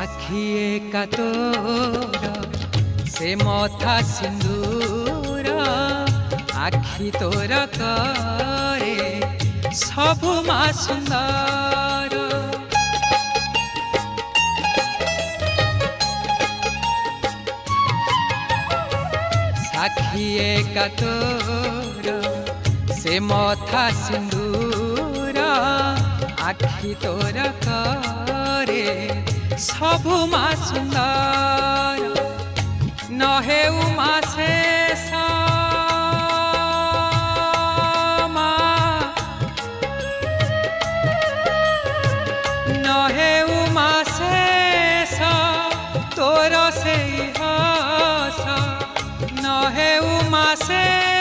साखिए का तोर से मथा सिंदूर आखि तोर करे सबु मा सुंदर। साखिए का तोर से मथा सिंदूर आखि तोर करे सबु मा सुंदर। नहे उमा शेष नहे उमा शेष तोर से हस नहे उमा शेष